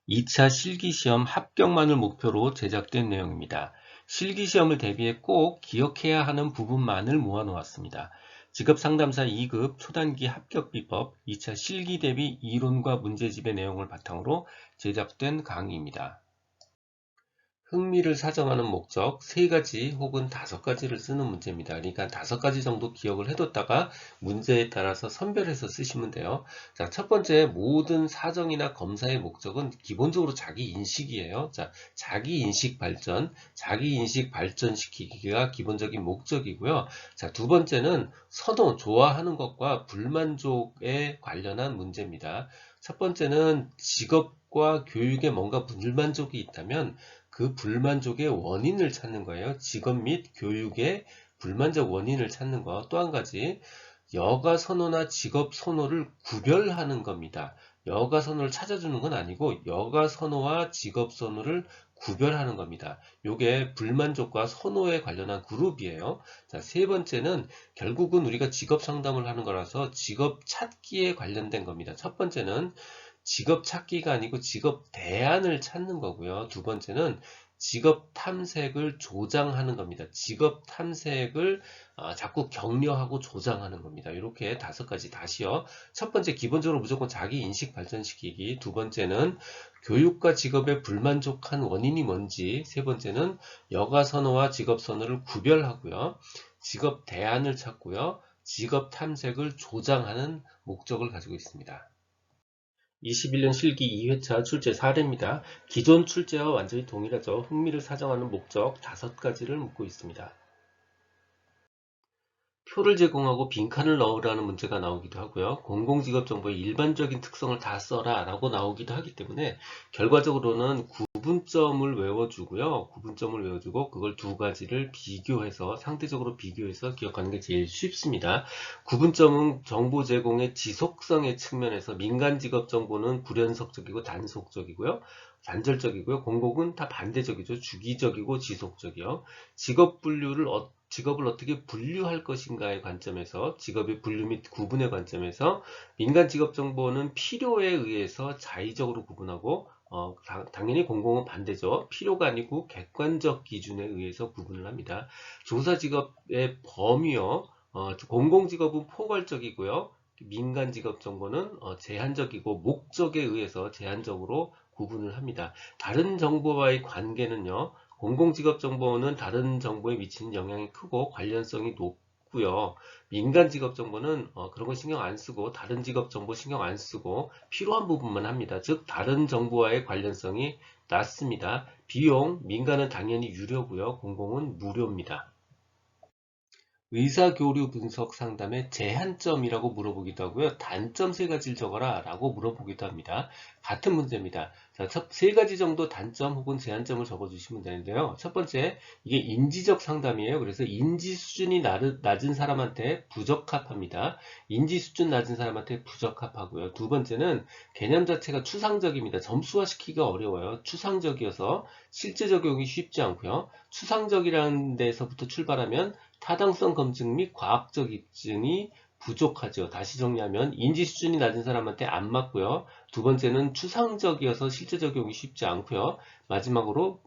2차 실기시험 합격만을 목표로 제작된 내용입니다. 실기시험을 대비해 꼭 기억해야 하는 부분만을 모아놓았습니다. 직업상담사 2급 초단기 합격비법 2차 실기 대비 이론과 문제집의 내용을 바탕으로 제작된 강의입니다. 흥미를 사정하는 목적 3가지 혹은 5가지를 쓰는 문제입니다. 그러니까 5가지 정도 기억을 해뒀다가 문제에 따라서 선별해서 쓰시면 돼요. 자, 첫 번째, 모든 사정이나 검사의 목적은 기본적으로 자기 인식이에요. 자, 자기 인식 발전, 자기 인식 발전시키기가 기본적인 목적이고요. 자, 두 번째는 선호, 좋아하는 것과 불만족에 관련한 문제입니다. 첫 번째는 직업과 교육에 뭔가 불만족이 있다면 그 불만족의 원인을 찾는 거예요. 직업 및 교육의 불만족 원인을 찾는 거. 또 한 가지, 여가 선호나 직업 선호를 구별하는 겁니다. 여가 선호를 찾아주는 건 아니고 여가 선호와 직업 선호를 구별하는 겁니다. 이게 불만족과 선호에 관련한 그룹이에요. 자, 세 번째는 결국은 우리가 직업 상담을 하는 거라서 직업 찾기에 관련된 겁니다. 첫 번째는 직업 찾기가 아니고 직업 대안을 찾는 거고요. 두 번째는 직업 탐색을 조장하는 겁니다. 직업 탐색을 자꾸 격려하고 조장하는 겁니다. 이렇게 5가지 다시요. 첫 번째, 기본적으로 무조건 자기 인식 발전시키기. 두 번째는 교육과 직업에 불만족한 원인이 뭔지. 세 번째는 여가 선호와 직업 선호를 구별하고요. 직업 대안을 찾고요. 직업 탐색을 조장하는 목적을 가지고 있습니다. 21년 실기 2회차 출제 사례입니다. 기존 출제와 완전히 동일하죠. 흥미를 사정하는 목적 5가지를 묻고 있습니다. 표를 제공하고 빈칸을 넣으라는 문제가 나오기도 하고요. 공공직업 정보의 일반적인 특성을 다 써라 라고 나오기도 하기 때문에 결과적으로는 구분점을 외워주고요. 구분점을 외워주고 그걸 2가지를 비교해서 상대적으로 비교해서 기억하는 게 제일 쉽습니다. 구분점은 정보 제공의 지속성의 측면에서 민간직업 정보는 불연속적이고 단속적이고요. 단절적이고요. 공공은 다 반대적이죠. 주기적이고 지속적이요. 직업을 어떻게 분류할 것인가의 관점에서 직업의 분류 및 구분의 관점에서 민간 직업 정보는 필요에 의해서 자의적으로 구분하고 당연히 공공은 반대죠. 필요가 아니고 객관적 기준에 의해서 구분을 합니다. 조사 직업의 범위요. 공공 직업은 포괄적이고요. 민간 직업 정보는 제한적이고 목적에 의해서 제한적으로 구분을 합니다. 다른 정보와의 관계는요. 공공직업정보는 다른 정보에 미치는 영향이 크고 관련성이 높고요. 민간직업정보는 그런 거 신경 안 쓰고 다른 직업정보 신경 안 쓰고 필요한 부분만 합니다. 즉 다른 정보와의 관련성이 낮습니다. 비용, 민간은 당연히 유료고요. 공공은 무료입니다. 의사교류 분석 상담의 제한점이라고 물어보기도 하고요. 단점 3가지를 적어라 라고 물어보기도 합니다. 같은 문제입니다. 자, 3가지 정도 단점 혹은 제한점을 적어주시면 되는데요. 첫 번째, 이게 인지적 상담이에요. 그래서 인지 수준이 낮은 사람한테 부적합합니다. 인지 수준 낮은 사람한테 부적합하고요. 두 번째는 개념 자체가 추상적입니다. 점수화시키기가 어려워요. 추상적이어서 실제 적용이 쉽지 않고요. 추상적이라는 데서부터 출발하면 타당성 검증 및 과학적 입증이 부족하죠. 다시 정리하면 인지 수준이 낮은 사람한테 안 맞고요. 두 번째는 추상적이어서 실제 적용이 쉽지 않고요. 마지막으로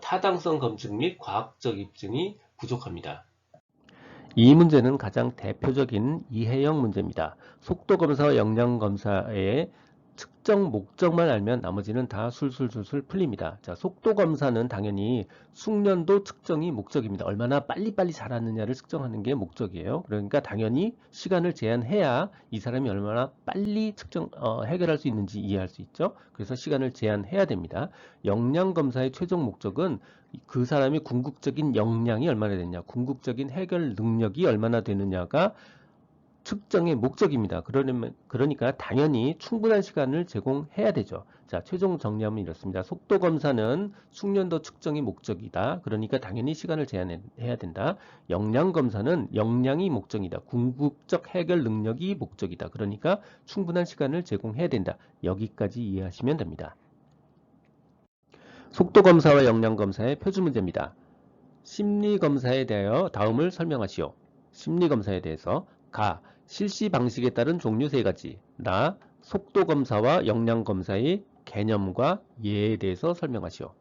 타당성 검증 및 과학적 입증이 부족합니다. 이 문제는 가장 대표적인 이해형 문제입니다. 속도검사와 역량검사의 측정 목적만 알면 나머지는 다 술술술술 풀립니다. 자, 속도검사는 당연히 숙련도 측정이 목적입니다. 얼마나 빨리빨리 잘하느냐를 측정하는 게 목적이에요. 그러니까 당연히 시간을 제한해야 이 사람이 얼마나 빨리 해결할 수 있는지 이해할 수 있죠. 그래서 시간을 제한해야 됩니다. 역량검사의 최종 목적은 그 사람이 궁극적인 역량이 얼마나 되느냐, 궁극적인 해결 능력이 얼마나 되느냐가 측정의 목적입니다. 그러니까 당연히 충분한 시간을 제공해야 되죠. 자, 최종 정리하면 이렇습니다. 속도 검사는 숙련도 측정이 목적이다. 그러니까 당연히 시간을 제한해야 된다. 역량 검사는 역량이 목적이다. 궁극적 해결 능력이 목적이다. 그러니까 충분한 시간을 제공해야 된다. 여기까지 이해하시면 됩니다. 속도 검사와 역량 검사의 표준 문제입니다. 심리 검사에 대하여 다음을 설명하시오. 심리 검사에 대해서 실시 방식에 따른 종류 3가지. 속도 검사와 역량 검사의 개념과 예에 대해서 설명하시오.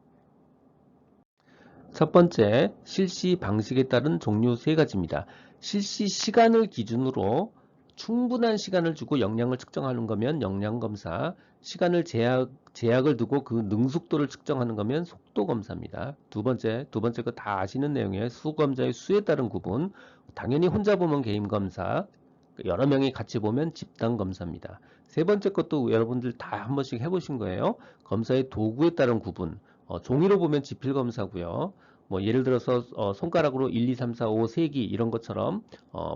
첫 번째, 실시 방식에 따른 종류 세 가지입니다. 실시 시간을 기준으로 충분한 시간을 주고 역량을 측정하는 거면 역량검사, 시간을 제약을 두고 그 능숙도를 측정하는 거면 속도검사입니다. 두 번째 거 다 아시는 내용이에요. 수검자의 수에 따른 구분, 당연히 혼자 보면 개인검사, 여러 명이 같이 보면 집단검사입니다. 세 번째 것도 여러분들 다 한 번씩 해보신 거예요. 검사의 도구에 따른 구분, 종이로 보면 지필검사고요. 뭐 예를 들어서 손가락으로 1, 2, 3, 4, 5, 세기 이런 것처럼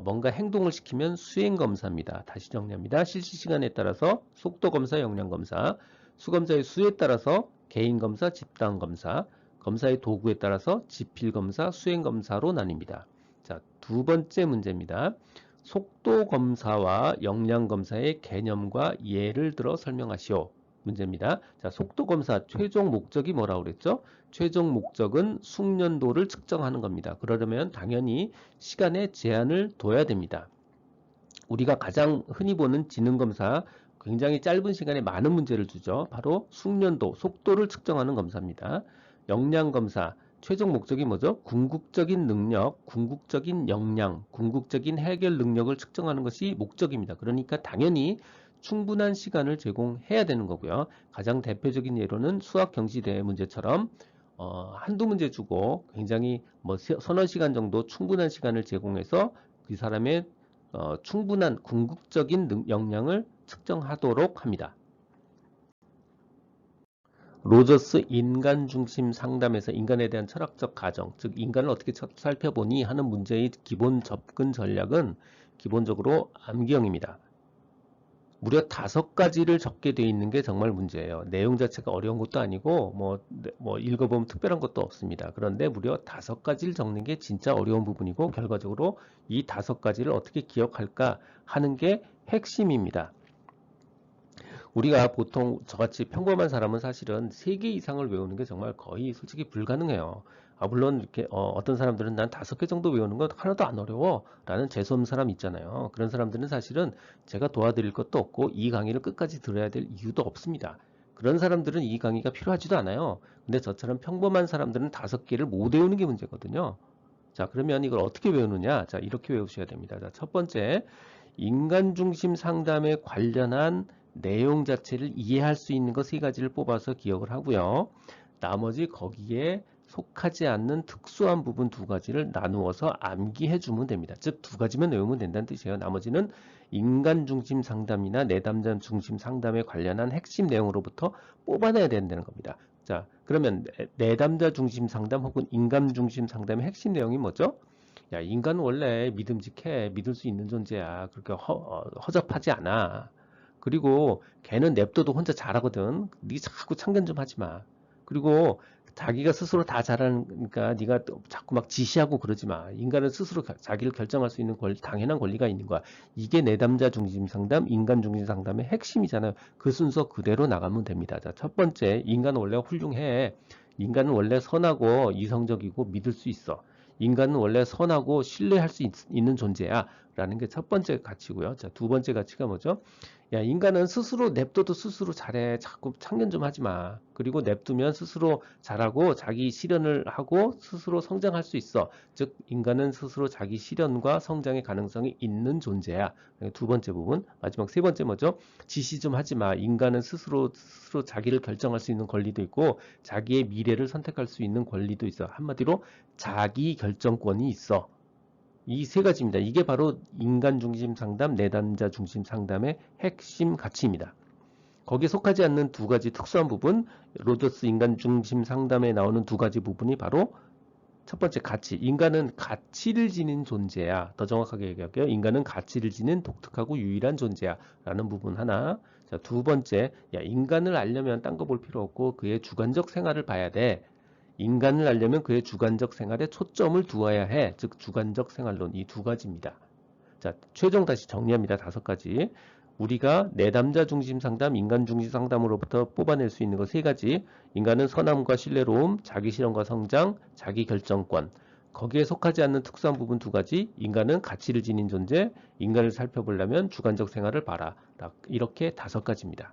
뭔가 행동을 시키면 수행검사입니다. 다시 정리합니다. 실시시간에 따라서 속도검사, 역량검사, 수검자의 수에 따라서 개인검사, 집단검사, 검사의 도구에 따라서 지필검사, 수행검사로 나뉩니다. 자, 두 번째 문제입니다. 속도검사와 역량검사의 개념과 예를 들어 설명하시오. 문제입니다. 자, 속도검사 최종 목적이 뭐라고 그랬죠? 최종 목적은 숙련도를 측정하는 겁니다. 그러려면 당연히 시간에 제한을 둬야 됩니다. 우리가 가장 흔히 보는 지능검사, 굉장히 짧은 시간에 많은 문제를 주죠. 바로 숙련도, 속도를 측정하는 검사입니다. 역량검사, 최종 목적이 뭐죠? 궁극적인 능력, 궁극적인 역량, 궁극적인 해결 능력을 측정하는 것이 목적입니다. 그러니까 당연히 충분한 시간을 제공해야 되는 거고요. 가장 대표적인 예로는 수학 경시대회 문제처럼 한두 문제 주고 굉장히 뭐 서너 시간 정도 충분한 시간을 제공해서 그 사람의 충분한 궁극적인 역량을 측정하도록 합니다. 로저스 인간중심 상담에서 인간에 대한 철학적 가정, 즉 인간을 어떻게 살펴보니 하는 문제의 기본 접근 전략은 기본적으로 암기형입니다. 무려 5가지를 적게 되어 있는 게 정말 문제예요. 내용 자체가 어려운 것도 아니고 뭐 읽어보면 특별한 것도 없습니다. 그런데 무려 5가지를 적는 게 진짜 어려운 부분이고 결과적으로 이 5가지를 어떻게 기억할까 하는 게 핵심입니다. 우리가 보통 저같이 평범한 사람은 사실은 3개 이상을 외우는 게 정말 거의 솔직히 불가능해요. 물론 이렇게 어떤 사람들은 난 5개 정도 외우는 건 하나도 안 어려워 라는 재수없는 사람 있잖아요. 그런 사람들은 사실은 제가 도와드릴 것도 없고 이 강의를 끝까지 들어야 될 이유도 없습니다. 그런 사람들은 이 강의가 필요하지도 않아요. 근데 저처럼 평범한 사람들은 5개를 못 외우는 게 문제거든요. 자, 그러면 이걸 어떻게 외우느냐? 자, 이렇게 외우셔야 됩니다. 자, 첫 번째, 인간 중심 상담에 관련한 내용 자체를 이해할 수 있는 것 3가지를 뽑아서 기억을 하고요. 나머지 거기에 속하지 않는 특수한 부분 2가지를 나누어서 암기해 주면 됩니다. 즉 2가지만 외우면 된다는 뜻이에요. 나머지는 인간 중심 상담이나 내담자 중심 상담에 관련한 핵심 내용으로부터 뽑아내야 된다는 겁니다. 자, 그러면 내담자 중심 상담 혹은 인간 중심 상담의 핵심 내용이 뭐죠? 야, 인간은 원래 믿음직해. 믿을 수 있는 존재야. 그렇게 허접하지 않아. 그리고 걔는 냅둬도 혼자 잘하거든. 네 자꾸 참견 좀 하지 마. 그리고 자기가 스스로 다 잘하니까 네가 자꾸 막 지시하고 그러지 마. 인간은 스스로 자기를 결정할 수 있는 당연한 권리가 있는 거야. 이게 내담자 중심 상담, 인간 중심 상담의 핵심이잖아요. 그 순서 그대로 나가면 됩니다. 자, 첫 번째, 인간은 원래 훌륭해. 인간은 원래 선하고 이성적이고 믿을 수 있어. 인간은 원래 선하고 신뢰할 수 있는 존재야 라는 게 첫 번째 가치고요. 자, 두 번째 가치가 뭐죠? 야, 인간은 스스로 냅둬도 스스로 잘해. 자꾸 참견 좀 하지 마. 그리고 냅두면 스스로 잘하고 자기 실현을 하고 스스로 성장할 수 있어. 즉 인간은 스스로 자기 실현과 성장의 가능성이 있는 존재야. 두 번째 부분. 마지막 세 번째 뭐죠? 지시 좀 하지 마. 인간은 스스로 자기를 결정할 수 있는 권리도 있고 자기의 미래를 선택할 수 있는 권리도 있어. 한마디로 자기 결정권이 있어. 이 3가지입니다. 이게 바로 인간 중심 상담, 내담자 중심 상담의 핵심 가치입니다. 거기에 속하지 않는 2가지 특수한 부분, 로저스 인간 중심 상담에 나오는 2가지 부분이 바로 첫 번째 가치, 인간은 가치를 지닌 존재야. 더 정확하게 얘기할게요. 인간은 가치를 지닌 독특하고 유일한 존재야 라는 부분 하나. 자, 두 번째, 야, 인간을 알려면 딴 거 볼 필요 없고 그의 주관적 생활을 봐야 돼. 인간을 알려면 그의 주관적 생활에 초점을 두어야 해. 즉 주관적 생활론, 이 2가지입니다. 자, 최종 다시 정리합니다. 5가지. 우리가 내담자 중심 상담, 인간 중심 상담으로부터 뽑아낼 수 있는 것 3가지. 인간은 선함과 신뢰로움, 자기 실현과 성장, 자기 결정권. 거기에 속하지 않는 특수한 부분 2가지. 인간은 가치를 지닌 존재, 인간을 살펴보려면 주관적 생활을 봐라. 이렇게 5가지입니다.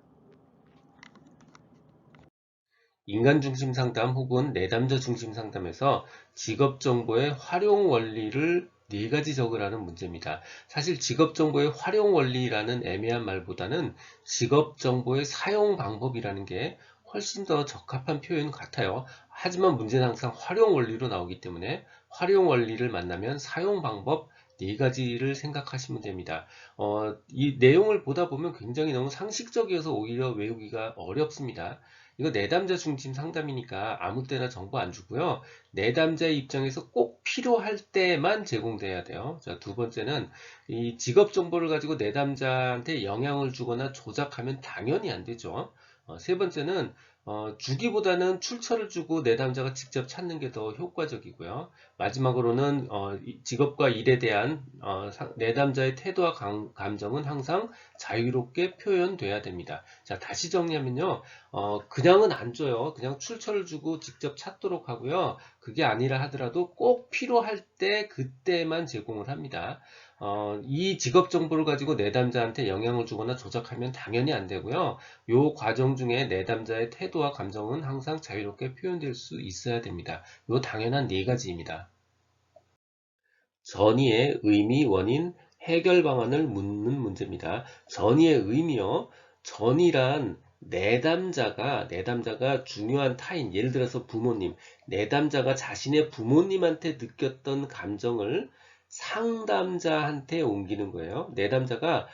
인간 중심 상담 혹은 내담자 중심 상담에서 직업 정보의 활용 원리를 네 가지 적으라는 문제입니다. 사실 직업 정보의 활용 원리라는 애매한 말보다는 직업 정보의 사용 방법이라는 게 훨씬 더 적합한 표현 같아요. 하지만 문제는 항상 활용 원리로 나오기 때문에 활용 원리를 만나면 사용 방법 네 가지를 생각하시면 됩니다. 이 내용을 보다 보면 굉장히 너무 상식적이어서 오히려 외우기가 어렵습니다. 이거 내담자 중심 상담이니까 아무 때나 정보 안 주고요. 내담자의 입장에서 꼭 필요할 때만 제공돼야 돼요. 자, 두 번째는 이 직업 정보를 가지고 내담자한테 영향을 주거나 조작하면 당연히 안 되죠. 세 번째는 주기보다는 출처를 주고 내담자가 직접 찾는 게 더 효과적이고요. 마지막으로는 직업과 일에 대한 내담자의 태도와 감정은 항상 자유롭게 표현돼야 됩니다. 자, 다시 정리하면요. 그냥은 안 줘요. 그냥 출처를 주고 직접 찾도록 하고요. 그게 아니라 하더라도 꼭 필요할 때 그때만 제공을 합니다. 이 직업 정보를 가지고 내담자한테 영향을 주거나 조작하면 당연히 안 되고요. 요 과정 중에 내담자의 태도와 감정은 항상 자유롭게 표현될 수 있어야 됩니다. 요 당연한 네 가지입니다. 전의의 의미, 원인, 해결 방안을 묻는 문제입니다. 전의의 의미요. 전이란 내담자가 중요한 타인, 예를 들어서 부모님, 내담자가 자신의 부모님한테 느꼈던 감정을 상담자한테 옮기는 거예요. 내담자가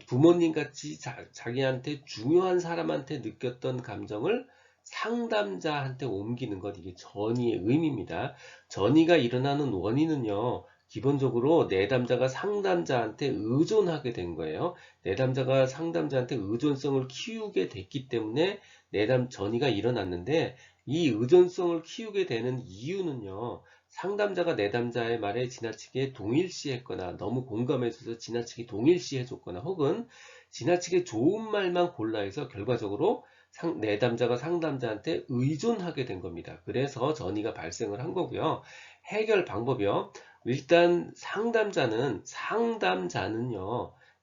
부모님 같이 자기한테 중요한 사람한테 느꼈던 감정을 상담자한테 옮기는 것, 이게 전의의 의미입니다. 전이가 일어나는 원인은요, 기본적으로 내담자가 상담자한테 의존하게 된 거예요. 내담자가 상담자한테 의존성을 키우게 됐기 때문에 전이가 일어났는데, 이 의존성을 키우게 되는 이유는요, 상담자가 내담자의 말에 지나치게 동일시했거나 너무 공감해줘서 지나치게 동일시해줬거나 혹은 지나치게 좋은 말만 골라해서 결과적으로 내담자가 상담자한테 의존하게 된 겁니다. 그래서 전이가 발생을 한 거고요. 해결 방법이요. 일단 상담자는요.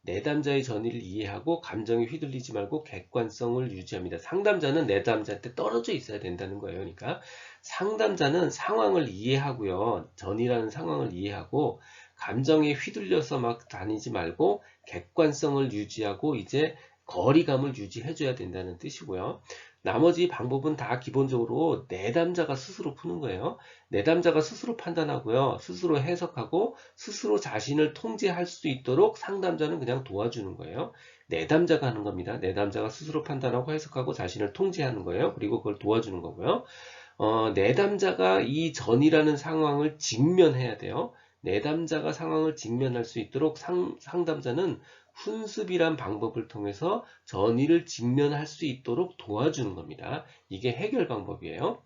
내담자의 전의를 이해하고 감정에 휘둘리지 말고 객관성을 유지합니다. 상담자는 내담자한테 떨어져 있어야 된다는 거예요. 그러니까 상담자는 상황을 이해하고요. 전이라는 상황을 이해하고 감정에 휘둘려서 막 다니지 말고 객관성을 유지하고 이제 거리감을 유지해줘야 된다는 뜻이고요. 나머지 방법은 다 기본적으로 내담자가 스스로 푸는 거예요. 내담자가 스스로 판단하고요. 스스로 해석하고 스스로 자신을 통제할 수 있도록 상담자는 그냥 도와주는 거예요. 내담자가 하는 겁니다. 내담자가 스스로 판단하고 해석하고 자신을 통제하는 거예요. 그리고 그걸 도와주는 거고요. 내담자가 이 전이라는 상황을 직면해야 돼요. 내담자가 상황을 직면할 수 있도록 상담자는 훈습이란 방법을 통해서 전이를 직면할 수 있도록 도와주는 겁니다. 이게 해결 방법이에요.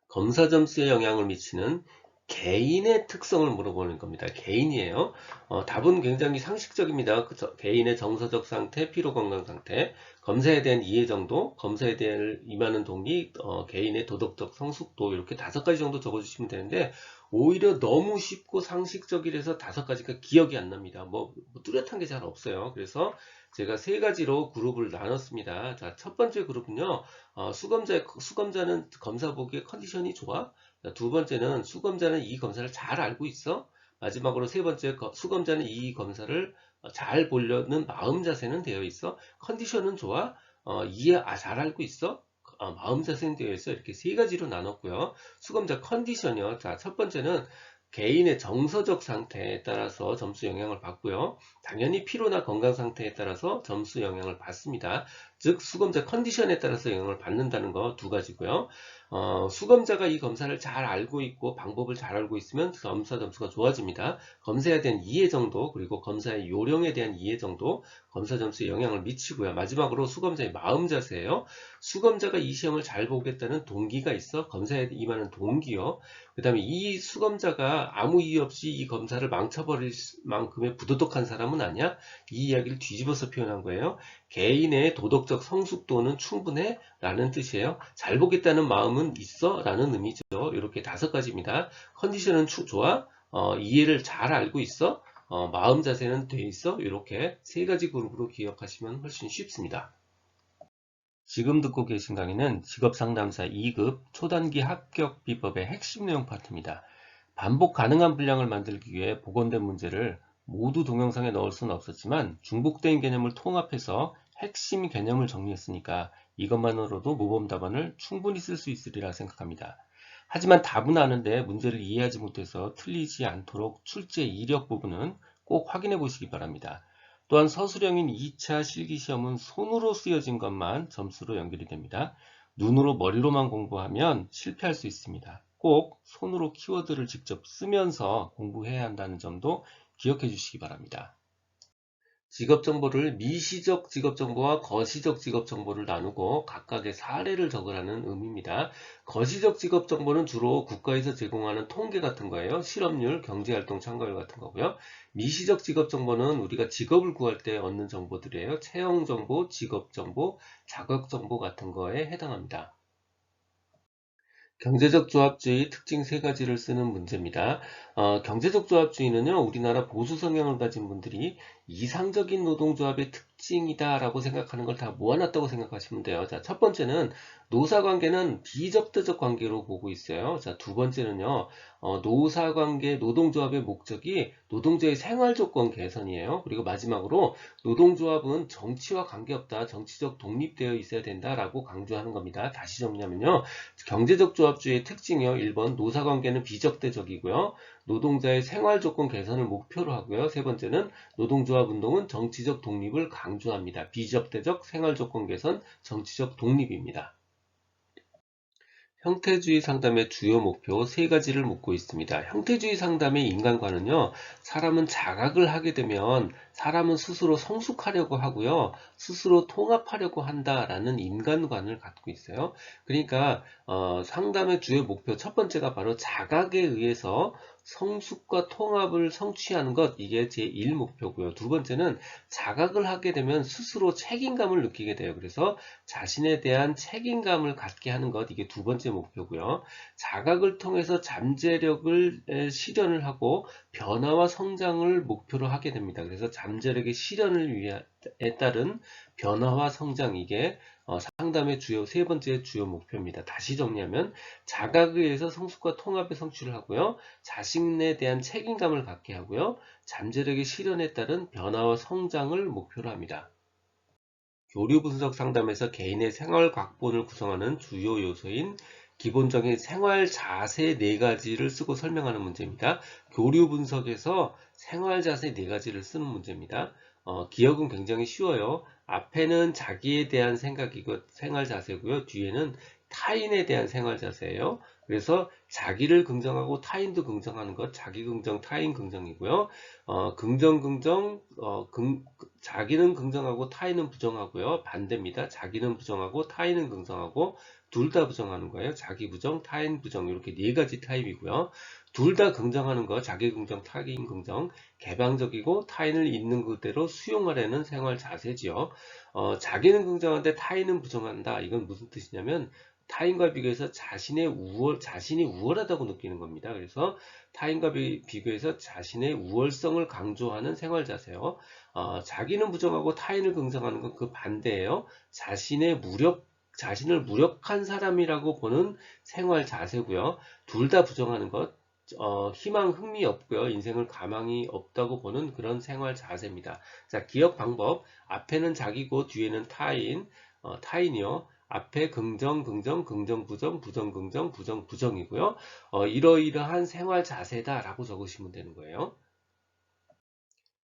검사 점수에 영향을 미치는 개인의 특성을 물어보는 겁니다. 개인이에요. 답은 굉장히 상식적입니다. 개인의 정서적 상태, 피로건강 상태, 검사에 대한 이해 정도, 검사에 대한 임하는 동기, 개인의 도덕적 성숙도 이렇게 5가지 정도 적어주시면 되는데 오히려 너무 쉽고 상식적이라서 5가지가 기억이 안 납니다. 뭐 뚜렷한 게 잘 없어요. 그래서 제가 3가지로 그룹을 나눴습니다. 자, 첫 번째 그룹은요. 수검자는 검사 보기에 컨디션이 좋아? 두 번째는 수검자는 이 검사를 잘 알고 있어? 마지막으로 세 번째, 수검자는 이 검사를 잘 보려는 마음 자세는 되어 있어? 컨디션은 좋아? 잘 알고 있어? 마음 자세는 되어 있어? 이렇게 3가지로 나눴고요. 수검자 컨디션이요. 자, 첫 번째는 개인의 정서적 상태에 따라서 점수 영향을 받고요. 당연히 피로나 건강 상태에 따라서 점수 영향을 받습니다. 즉 수검자 컨디션에 따라서 영향을 받는다는 거 2가지고요. 수검자가 이 검사를 잘 알고 있고 방법을 잘 알고 있으면 검사 점수가 좋아집니다. 검사에 대한 이해 정도 그리고 검사의 요령에 대한 이해 정도 검사 점수에 영향을 미치고요. 마지막으로 수검자의 마음 자세예요. 수검자가 이 시험을 잘 보겠다는 동기가 있어. 검사에 임하는 동기요. 그 다음에 이 수검자가 아무 이유 없이 이 검사를 망쳐버릴 만큼의 부도덕한 사람은 아니야. 이 이야기를 뒤집어서 표현한 거예요. 개인의 도덕적 성숙도는 충분해? 라는 뜻이에요. 잘 보겠다는 마음은 있어? 라는 의미죠. 이렇게 5가지입니다. 컨디션은 좋아? 이해를 잘 알고 있어? 마음 자세는 돼 있어? 이렇게 3가지 그룹으로 기억하시면 훨씬 쉽습니다. 지금 듣고 계신 강의는 직업상담사 2급 초단기 합격 비법의 핵심 내용 파트입니다. 반복 가능한 분량을 만들기 위해 복원된 문제를 모두 동영상에 넣을 수는 없었지만 중복된 개념을 통합해서 핵심 개념을 정리했으니까 이것만으로도 모범 답안을 충분히 쓸 수 있으리라 생각합니다. 하지만 답은 아는데 문제를 이해하지 못해서 틀리지 않도록 출제 이력 부분은 꼭 확인해 보시기 바랍니다. 또한 서술형인 2차 실기시험은 손으로 쓰여진 것만 점수로 연결이 됩니다. 눈으로 머리로만 공부하면 실패할 수 있습니다. 꼭 손으로 키워드를 직접 쓰면서 공부해야 한다는 점도 기억해 주시기 바랍니다. 직업정보를 미시적 직업정보와 거시적 직업정보를 나누고 각각의 사례를 적으라는 의미입니다. 거시적 직업정보는 주로 국가에서 제공하는 통계 같은 거예요. 실업률, 경제활동 참가율 같은 거고요. 미시적 직업정보는 우리가 직업을 구할 때 얻는 정보들이에요. 채용정보, 직업정보, 자격정보 같은 거에 해당합니다. 경제적 조합주의 특징 세 가지를 쓰는 문제입니다. 경제적 조합주의는요, 우리나라 보수 성향을 가진 분들이 이상적인 노동조합의 특징이다라고 생각하는 걸 다 모아놨다고 생각하시면 돼요. 자, 첫 번째는 노사관계는 비접대적 관계로 보고 있어요. 자, 두 번째는요, 노사관계, 노동조합의 목적이 노동자의 생활조건 개선이에요. 그리고 마지막으로 노동조합은 정치와 관계없다, 정치적 독립되어 있어야 된다라고 강조하는 겁니다. 다시 정리하면요. 경제적 조합주의의 특징이요. 1번 노사관계는 비적대적이고요. 노동자의 생활조건 개선을 목표로 하고요. 세 번째는 노동조합 운동은 정치적 독립을 강조합니다. 비적대적 생활조건 개선, 정치적 독립입니다. 형태주의 상담의 주요 목표 세 가지를 묻고 있습니다. 형태주의 상담의 인간관은요, 사람은 자각을 하게 되면 사람은 스스로 성숙하려고 하고요, 스스로 통합하려고 한다라는 인간관을 갖고 있어요. 그러니까 상담의 주요 목표 첫 번째가 바로 자각에 의해서 성숙과 통합을 성취하는 것, 이게 제1목표고요. 두 번째는 자각을 하게 되면 스스로 책임감을 느끼게 돼요. 그래서 자신에 대한 책임감을 갖게 하는 것, 이게 두 번째 목표고요. 자각을 통해서 잠재력을 실현을 하고 변화와 성장을 목표로 하게 됩니다. 그래서 잠재력의 실현을 위해 따른 변화와 성장, 이게 상담의 주요 세 번째 주요 목표입니다. 다시 정리하면 자각에 의해서 성숙과 통합의 성취를 하고요. 자신에 대한 책임감을 갖게 하고요. 잠재력의 실현에 따른 변화와 성장을 목표로 합니다. 교류 분석 상담에서 개인의 생활 각본을 구성하는 주요 요소인 기본적인 생활 자세 네 가지를 쓰고 설명하는 문제입니다. 교류 분석에서 생활 자세 네 가지를 쓰는 문제입니다. 기억은 굉장히 쉬워요. 앞에는 자기에 대한 생각이고 생활 자세고요. 뒤에는 타인에 대한 생활 자세예요. 그래서 자기를 긍정하고 타인도 긍정하는 것, 자기 긍정, 타인 긍정이고요. 긍정, 긍정, 자기는 긍정하고 타인은 부정하고요. 반대입니다. 자기는 부정하고 타인은 긍정하고 둘 다 부정하는 거예요. 자기 부정, 타인 부정, 이렇게 네 가지 타입이고요. 둘 다 긍정하는 거, 자기 긍정, 타인 긍정, 개방적이고 타인을 있는 그대로 수용하려는 생활 자세지요. 자기는 긍정한데 타인은 부정한다. 이건 무슨 뜻이냐면 타인과 비교해서 자신이 우월하다고 느끼는 겁니다. 그래서 타인과 비교해서 자신의 우월성을 강조하는 생활 자세요. 자기는 부정하고 타인을 긍정하는 건 그 반대예요. 자신을 무력한 사람이라고 보는 생활 자세고요. 둘 다 부정하는 것, 희망, 흥미 없고요. 인생을 가망이 없다고 보는 그런 생활 자세입니다. 자, 기억 방법. 앞에는 자기고 뒤에는 타인, 타인이요. 앞에 긍정, 긍정, 긍정, 부정, 부정, 긍정, 부정, 부정이고요. 이러이러한 생활 자세다라고 적으시면 되는 거예요.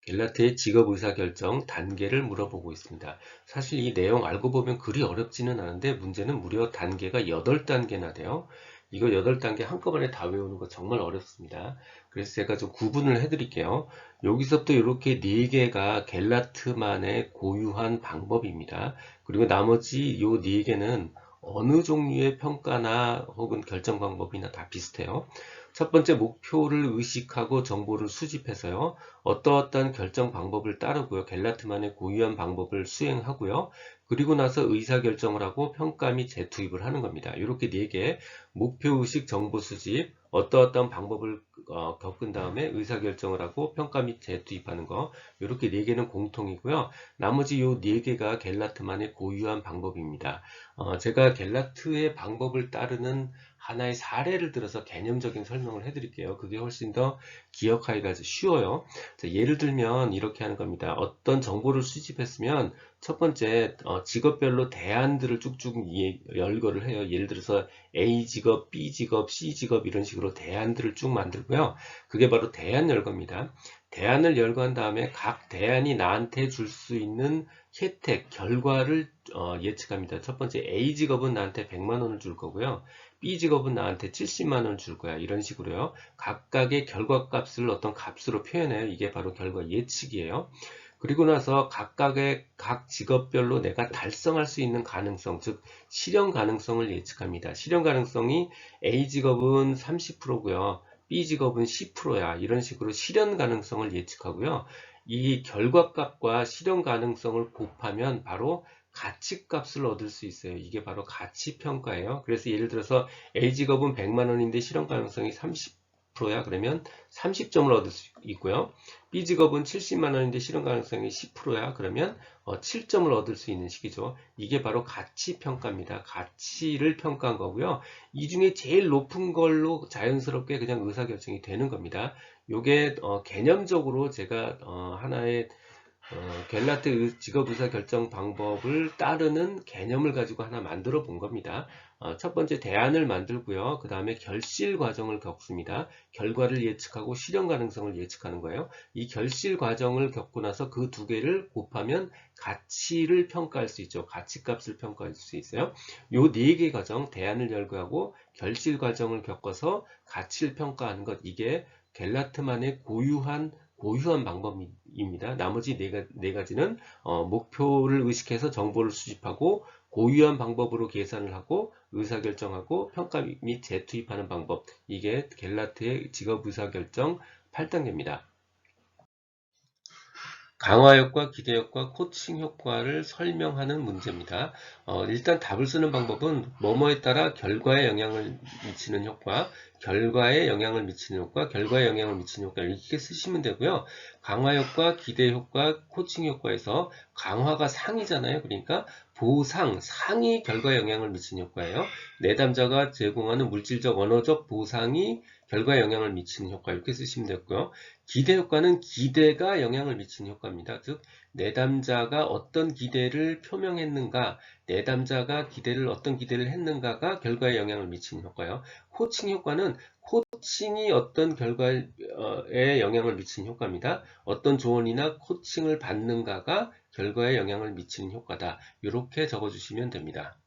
갤라트의 직업 의사결정 단계를 물어보고 있습니다. 사실 이 내용 알고 보면 그리 어렵지는 않은데 문제는 무려 단계가 8단계나 돼요. 이거 8단계 한꺼번에 다 외우는 거 정말 어렵습니다. 그래서 제가 좀 구분을 해드릴게요. 여기서부터 이렇게 4개가 갤라트만의 고유한 방법입니다. 그리고 나머지 이 4개는 어느 종류의 평가나 혹은 결정 방법이나 다 비슷해요. 첫 번째 목표를 의식하고 정보를 수집해서요. 어떠어떠한 결정 방법을 따르고요. 갤라트만의 고유한 방법을 수행하고요. 그리고 나서 의사결정을 하고 평가 및 재투입을 하는 겁니다. 이렇게 4개, 목표의식, 정보 수집, 어떠어떤 방법을 겪은 다음에 의사결정을 하고 평가 및 재투입하는 거, 이렇게 4개는 공통이고요. 나머지 요 4개가 갤라트만의 고유한 방법입니다. 제가 갤라트의 방법을 따르는 하나의 사례를 들어서 개념적인 설명을 해드릴게요. 그게 훨씬 더 기억하기가 쉬워요. 자, 예를 들면 이렇게 하는 겁니다. 어떤 정보를 수집했으면 첫 번째 직업별로 대안들을 쭉쭉 열거를 해요. 예를 들어서 A 직업, B 직업, C 직업 이런 식으로 대안들을 쭉 만들고요. 그게 바로 대안 열거입니다. 대안을 열거한 다음에 각 대안이 나한테 줄 수 있는 혜택, 결과를 예측합니다. 첫 번째 A 직업은 나한테 100만 원을 줄 거고요. B 직업은 나한테 70만 원을 줄 거야. 이런 식으로요. 각각의 결과값을 어떤 값으로 표현해요. 이게 바로 결과 예측이에요. 그리고 나서 각각의 각 직업별로 내가 달성할 수 있는 가능성, 즉 실현 가능성을 예측합니다. 실현 가능성이 A 직업은 30%고요. B 직업은 10%야. 이런 식으로 실현 가능성을 예측하고요. 이 결과값과 실현 가능성을 곱하면 바로 가치값을 얻을 수 있어요. 이게 바로 가치평가예요. 그래서 예를 들어서 A 직업은 100만 원인데 실현 가능성이 30%야. 그러면 30점을 얻을 수 있고요. B 직업은 70만 원인데 실현 가능성이 10%야. 그러면 7점을 얻을 수 있는 식이죠. 이게 바로 가치평가입니다. 가치를 평가한 거고요. 이 중에 제일 높은 걸로 자연스럽게 그냥 의사결정이 되는 겁니다. 요게 개념적으로 제가 하나의 갤라트 직업의사결정 방법을 따르는 개념을 가지고 하나 만들어 본 겁니다. 첫 번째 대안을 만들고요. 그 다음에 결실 과정을 겪습니다. 결과를 예측하고 실현 가능성을 예측하는 거예요. 이 결실 과정을 겪고 나서 그 두 개를 곱하면 가치를 평가할 수 있죠. 가치값을 평가할 수 있어요. 요 네 개 과정, 대안을 열거하고 결실 과정을 겪어서 가치를 평가하는 것, 이게 갤라트만의 고유한 방법입니다. 나머지 네 가지는 목표를 의식해서 정보를 수집하고 고유한 방법으로 계산을 하고 의사결정하고 평가 및 재투입하는 방법. 이게 갤라트의 직업 의사결정 8단계입니다. 강화 효과, 기대 효과, 코칭 효과를 설명하는 문제입니다. 일단 답을 쓰는 방법은 뭐뭐에 따라 결과에 영향을 미치는 효과, 결과에 영향을 미치는 효과, 결과에 영향을 미치는 효과 이렇게 쓰시면 되고요. 강화 효과, 기대 효과, 코칭 효과에서 강화가 상이잖아요. 그러니까 보상, 상이 결과에 영향을 미치는 효과예요. 내담자가 제공하는 물질적, 언어적 보상이 결과에 영향을 미치는 효과 이렇게 쓰시면 되고요. 기대 효과는 기대가 영향을 미치는 효과입니다. 즉, 내담자가 어떤 기대를 표명했는가, 내담자가 어떤 기대를 했는가가 결과에 영향을 미치는 효과요. 코칭 효과는 코칭이 어떤 결과에 영향을 미치는 효과입니다. 어떤 조언이나 코칭을 받는가가 결과에 영향을 미치는 효과다. 이렇게 적어주시면 됩니다.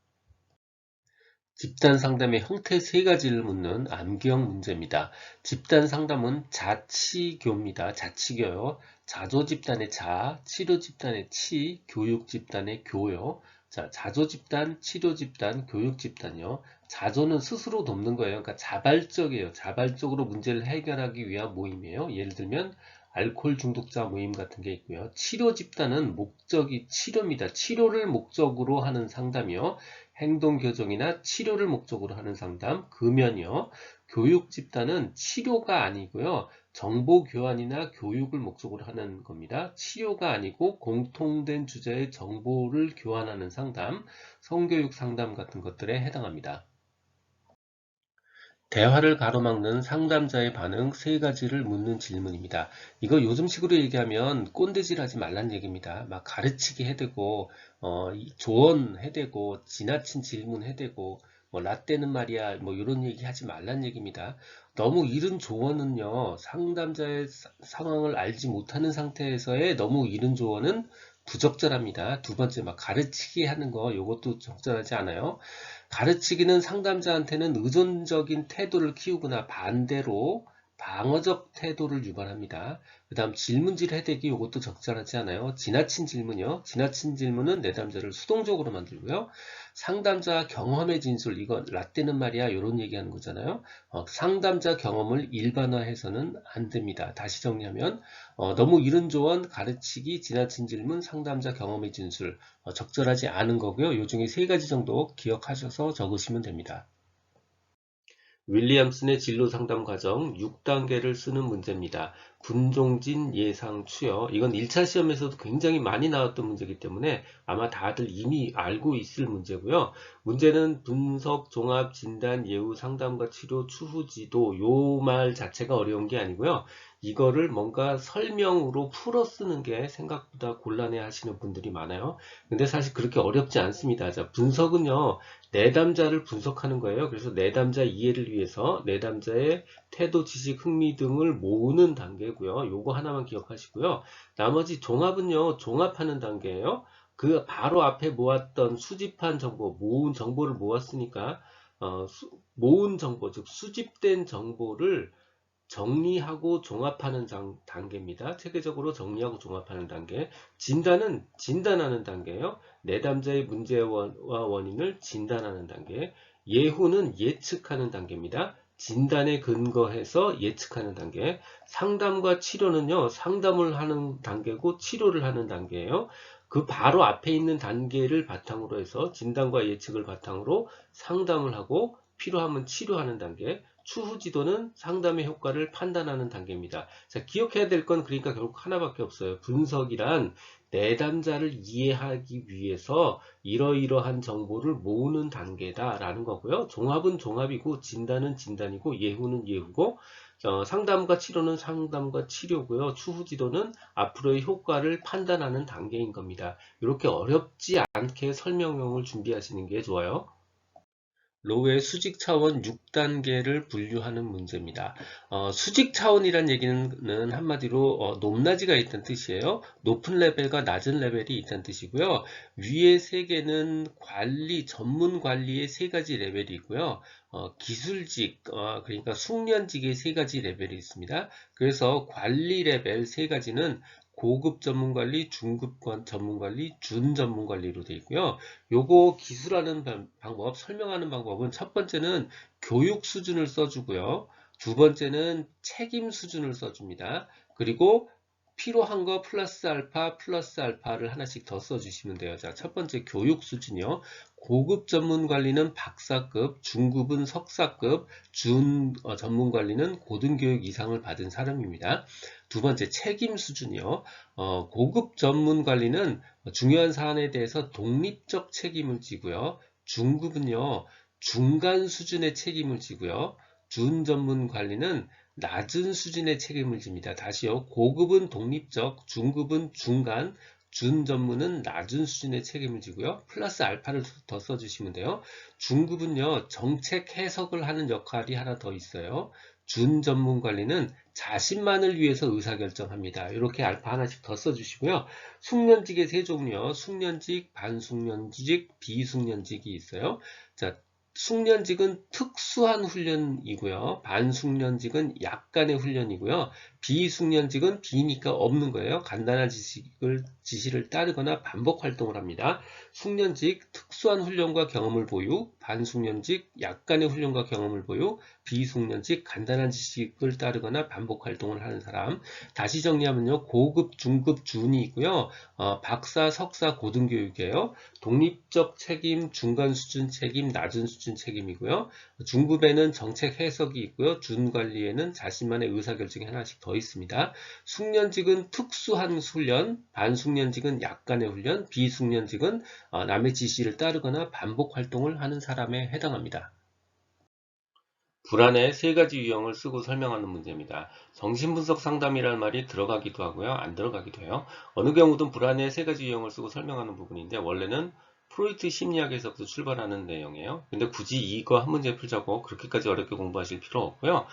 집단 상담의 형태 3가지를 묻는 암기형 문제입니다. 집단 상담은 자치교입니다. 자치교요. 자조 집단의 자, 치료 집단의 치, 교육 집단의 교요. 자, 자조 집단, 치료 집단, 교육 집단요. 자조는 스스로 돕는 거예요. 그러니까 자발적이에요. 자발적으로 문제를 해결하기 위한 모임이에요. 예를 들면 알코올 중독자 모임 같은 게 있고요. 치료 집단은 목적이 치료입니다. 치료를 목적으로 하는 상담이요. 행동 교정이나 치료를 목적으로 하는 상담, 금연이요. 교육 집단은 치료가 아니고요. 정보 교환이나 교육을 목적으로 하는 겁니다. 치료가 아니고 공통된 주제의 정보를 교환하는 상담, 성교육 상담 같은 것들에 해당합니다. 대화를 가로막는 상담자의 반응 3가지를 묻는 질문입니다. 이거 요즘식으로 얘기하면 꼰대질 하지 말란 얘기입니다. 막 가르치기 해대고 조언 해대고 지나친 질문 해대고 뭐 라떼는 말이야 뭐 이런 얘기 하지 말란 얘기입니다. 너무 이른 조언은요, 상담자의 상황을 알지 못하는 상태에서의 너무 이른 조언은 부적절합니다. 두 번째 막 가르치기 하는 거 이것도 적절하지 않아요. 가르치기는 상담자한테는 의존적인 태도를 키우거나 반대로 방어적 태도를 유발합니다. 그 다음 질문질 해대기 이것도 적절하지 않아요. 지나친 질문이요. 지나친 질문은 내담자를 수동적으로 만들고요. 상담자 경험의 진술, 이거 라떼는 말이야 이런 얘기하는 거잖아요. 상담자 경험을 일반화해서는 안 됩니다. 다시 정리하면 너무 이른 조언, 가르치기, 지나친 질문, 상담자 경험의 진술 적절하지 않은 거고요. 이 중에 세 가지 정도 기억하셔서 적으시면 됩니다. 윌리엄슨의 진로 상담 과정 6단계를 쓰는 문제입니다. 분종진 예상 추여. 이건 1차 시험에서도 굉장히 많이 나왔던 문제이기 때문에 아마 다들 이미 알고 있을 문제고요. 문제는 분석, 종합, 진단, 예후, 상담과 치료, 추후 지도 요 말 자체가 어려운 게 아니고요. 이거를 뭔가 설명으로 풀어 쓰는 게 생각보다 곤란해 하시는 분들이 많아요. 근데 사실 그렇게 어렵지 않습니다. 자, 분석은요. 내담자를 분석하는 거예요. 그래서 내담자 이해를 위해서 내담자의 태도, 지식, 흥미 등을 모으는 단계고요. 요거 하나만 기억하시고요. 나머지 종합은요. 종합하는 단계예요. 그 바로 앞에 모았던 수집한 정보, 모은 정보를 모았으니까 모은 정보, 즉 수집된 정보를 정리하고 종합하는 단계입니다. 체계적으로 정리하고 종합하는 단계. 진단은 진단하는 단계예요. 내담자의 문제와 원인을 진단하는 단계. 예후는 예측하는 단계입니다. 진단에 근거해서 예측하는 단계. 상담과 치료는요, 상담을 하는 단계고 치료를 하는 단계예요. 그 바로 앞에 있는 단계를 바탕으로 해서 진단과 예측을 바탕으로 상담을 하고 필요하면 치료하는 단계. 추후 지도는 상담의 효과를 판단하는 단계입니다. 자, 기억해야 될 건 그러니까 결국 하나밖에 없어요. 분석이란 내담자를 이해하기 위해서 이러이러한 정보를 모으는 단계다라는 거고요. 종합은 종합이고 진단은 진단이고 예후는 예후고 상담과 치료는 상담과 치료고요. 추후 지도는 앞으로의 효과를 판단하는 단계인 겁니다. 이렇게 어렵지 않게 설명용을 준비하시는 게 좋아요. 로우의 수직 차원 6단계를 분류하는 문제입니다. 수직 차원이란 얘기는 한마디로 높낮이가 있다는 뜻이에요. 높은 레벨과 낮은 레벨이 있다는 뜻이고요. 위에 세 개는 관리, 전문 관리의 세 가지 레벨이 있고요. 기술직, 그러니까 숙련직의 세 가지 레벨이 있습니다. 그래서 관리 레벨 세 가지는 고급 전문관리, 중급 전문관리, 준 전문관리로 되어 있고요. 요거 기술하는 방법, 설명하는 방법은 첫 번째는 교육 수준을 써주고요. 두 번째는 책임 수준을 써줍니다. 그리고 필요한 거 플러스 알파를 하나씩 더 써주시면 돼요. 자, 첫 번째 교육 수준이요. 고급 전문 관리는 박사급, 중급은 석사급, 준 전문 관리는 고등교육 이상을 받은 사람입니다. 두 번째 책임 수준이요. 고급 전문 관리는 중요한 사안에 대해서 독립적 책임을 지고요. 중급은요, 중간 수준의 책임을 지고요. 준 전문 관리는 낮은 수준의 책임을 집니다. 다시요. 고급은 독립적, 중급은 중간, 준 전문은 낮은 수준의 책임을 지고요. 플러스 알파를 더 써주시면 돼요. 중급은요, 정책 해석을 하는 역할이 하나 더 있어요. 준 전문 관리는 자신만을 위해서 의사결정합니다. 이렇게 알파 하나씩 더 써주시고요. 숙련직의 세 종류요. 숙련직, 반숙련직, 비숙련직이 있어요. 자, 숙련직은 특수한 훈련이고요. 반숙련직은 약간의 훈련이고요. 비숙련직은 비니까 없는 거예요. 간단한 지시를 따르거나 반복 활동을 합니다. 숙련직, 특수한 훈련과 경험을 보유, 반숙련직, 약간의 훈련과 경험을 보유, 비숙련직, 간단한 지식을 따르거나 반복 활동을 하는 사람. 다시 정리하면요. 고급, 중급, 준이 있고요. 박사, 석사, 고등교육이에요. 독립적 책임, 중간 수준 책임, 낮은 수준 책임이고요. 중급에는 정책 해석이 있고요. 준관리에는 자신만의 의사결정이 하나씩 더 있습니다. 숙련직은 특수한 훈련, 반숙련직은 약간의 훈련, 비숙련직은 남의 지시를 따르거나 반복 활동을 하는 사람에 해당합니다. 불안의 세 가지 유형을 쓰고 설명하는 문제입니다. 정신분석 상담이라는 말이 들어가기도 하고요. 안 들어가기도 해요. 어느 경우든 불안의 세 가지 유형을 쓰고 설명하는 부분인데 원래는 프로이트 심리학에서부터 출발하는 내용이에요. 근데 굳이 이거 한 문제 풀자고 그렇게까지 어렵게 공부하실 필요 없고요.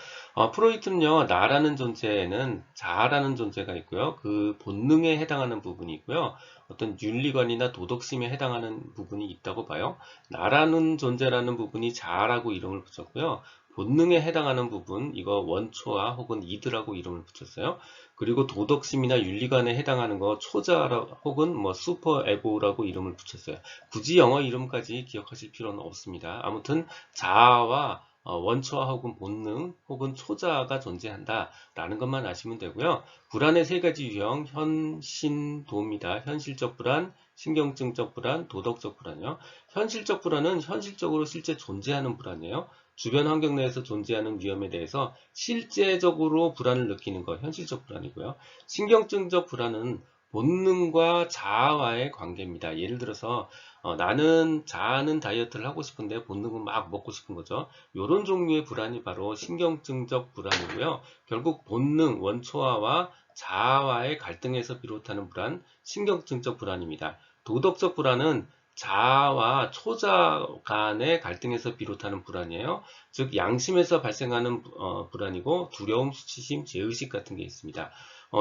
프로이트는요. 나라는 존재에는 자아라는 존재가 있고요. 그 본능에 해당하는 부분이 있고요. 어떤 윤리관이나 도덕심에 해당하는 부분이 있다고 봐요. 나라는 존재라는 부분이 자아라고 이름을 붙였고요. 본능에 해당하는 부분, 이거 원초와 혹은 이드라고 이름을 붙였어요. 그리고 도덕심이나 윤리관에 해당하는 거 초자 혹은 뭐 슈퍼 에고라고 이름을 붙였어요. 굳이 영어 이름까지 기억하실 필요는 없습니다. 아무튼 자아와 원초와 혹은 본능 혹은 초자가 존재한다 라는 것만 아시면 되고요. 불안의 세 가지 유형, 현신도입니다. 현실적 불안, 신경증적 불안, 도덕적 불안이요. 현실적 불안은 현실적으로 실제 존재하는 불안이에요. 주변 환경 내에서 존재하는 위험에 대해서 실제적으로 불안을 느끼는 것, 현실적 불안이고요. 신경증적 불안은 본능과 자아와의 관계입니다. 예를 들어서 나는 자아는 다이어트를 하고 싶은데 본능은 막 먹고 싶은 거죠. 이런 종류의 불안이 바로 신경증적 불안이고요. 결국 본능, 원초아와 자아와의 갈등에서 비롯하는 불안, 신경증적 불안입니다. 도덕적 불안은 자아와 초자 간의 갈등에서 비롯하는 불안이에요. 즉 양심에서 발생하는 불안이고 두려움, 수치심, 죄의식 같은 게 있습니다.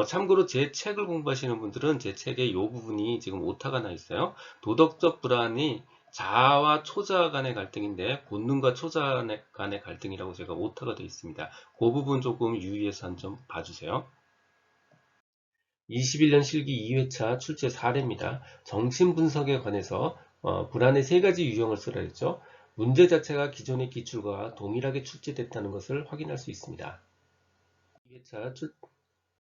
참고로 제 책을 공부하시는 분들은 제 책에 이 부분이 지금 오타가 나 있어요. 도덕적 불안이 자아와 초자 간의 갈등인데 본능과 초자 간의 갈등이라고 제가 오타가 되어 있습니다. 그 부분 조금 유의해서 한 점 봐주세요. 21년 실기 2회차 출제 사례입니다. 정신분석에 관해서 불안의 세 가지 유형을 쓰라 했죠. 문제 자체가 기존의 기출과 동일하게 출제됐다는 것을 확인할 수 있습니다. 2회차